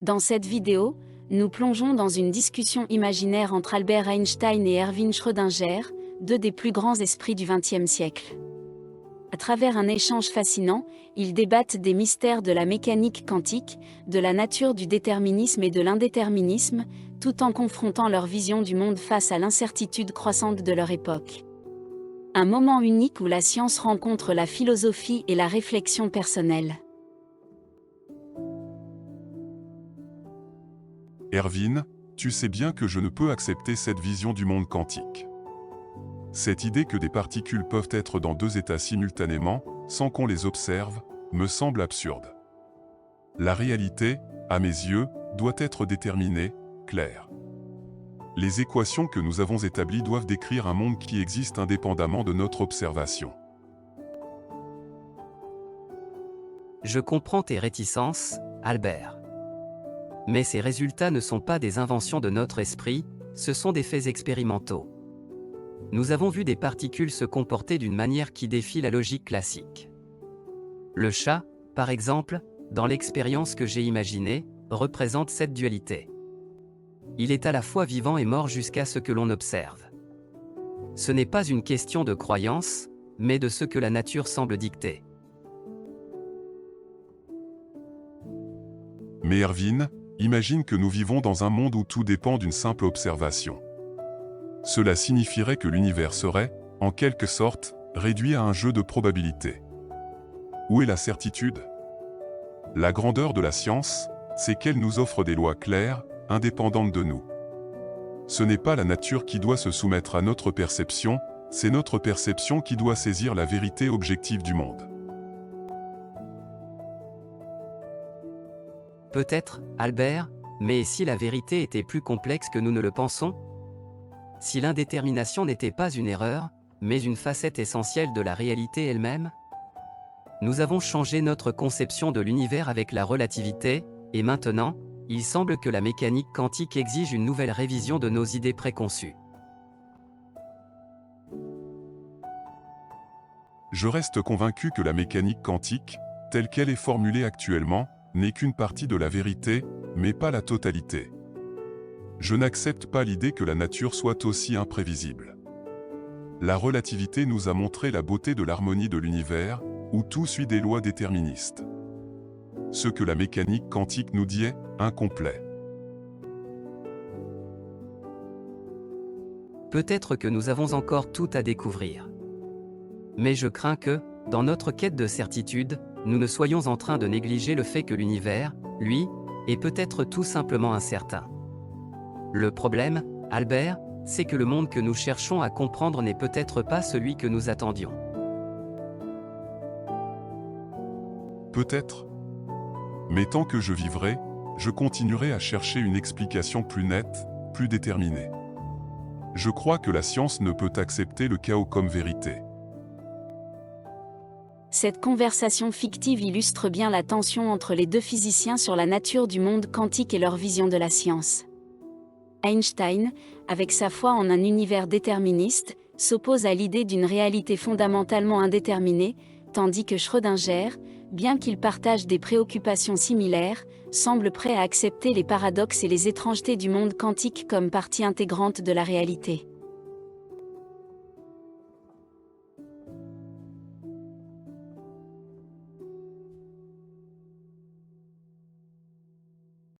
Dans cette vidéo, nous plongeons dans une discussion imaginaire entre Albert Einstein et Erwin Schrödinger, deux des plus grands esprits du XXe siècle. À travers un échange fascinant, ils débattent des mystères de la mécanique quantique, de la nature du déterminisme et de l'indéterminisme, tout en confrontant leur vision du monde face à l'incertitude croissante de leur époque. Un moment unique où la science rencontre la philosophie et la réflexion personnelle. Erwin, tu sais bien que je ne peux accepter cette vision du monde quantique. Cette idée que des particules peuvent être dans deux états simultanément, sans qu'on les observe, me semble absurde. La réalité, à mes yeux, doit être déterminée, claire. Les équations que nous avons établies doivent décrire un monde qui existe indépendamment de notre observation. Je comprends tes réticences, Albert. Mais ces résultats ne sont pas des inventions de notre esprit, ce sont des faits expérimentaux. Nous avons vu des particules se comporter d'une manière qui défie la logique classique. Le chat, par exemple, dans l'expérience que j'ai imaginée, représente cette dualité. Il est à la fois vivant et mort jusqu'à ce que l'on observe. Ce n'est pas une question de croyance, mais de ce que la nature semble dicter. Mais Erwin, imagine que nous vivons dans un monde où tout dépend d'une simple observation. Cela signifierait que l'univers serait, en quelque sorte, réduit à un jeu de probabilités. Où est la certitude? La grandeur de la science, c'est qu'elle nous offre des lois claires, indépendantes de nous. Ce n'est pas la nature qui doit se soumettre à notre perception, c'est notre perception qui doit saisir la vérité objective du monde. Peut-être, Albert, mais si la vérité était plus complexe que nous ne le pensons? Si l'indétermination n'était pas une erreur, mais une facette essentielle de la réalité elle-même? Nous avons changé notre conception de l'univers avec la relativité, et maintenant, il semble que la mécanique quantique exige une nouvelle révision de nos idées préconçues. Je reste convaincu que la mécanique quantique, telle qu'elle est formulée actuellement, n'est qu'une partie de la vérité, mais pas la totalité. Je n'accepte pas l'idée que la nature soit aussi imprévisible. La relativité nous a montré la beauté de l'harmonie de l'univers, où tout suit des lois déterministes. Ce que la mécanique quantique nous dit est incomplet. Peut-être que nous avons encore tout à découvrir. Mais je crains que, dans notre quête de certitude, nous ne soyons en train de négliger le fait que l'univers, lui, est peut-être tout simplement incertain. Le problème, Albert, c'est que le monde que nous cherchons à comprendre n'est peut-être pas celui que nous attendions. Peut-être. Mais tant que je vivrai, je continuerai à chercher une explication plus nette, plus déterminée. Je crois que la science ne peut accepter le chaos comme vérité. Cette conversation fictive illustre bien la tension entre les deux physiciens sur la nature du monde quantique et leur vision de la science. Einstein, avec sa foi en un univers déterministe, s'oppose à l'idée d'une réalité fondamentalement indéterminée, tandis que Schrödinger, bien qu'il partage des préoccupations similaires, semble prêt à accepter les paradoxes et les étrangetés du monde quantique comme partie intégrante de la réalité.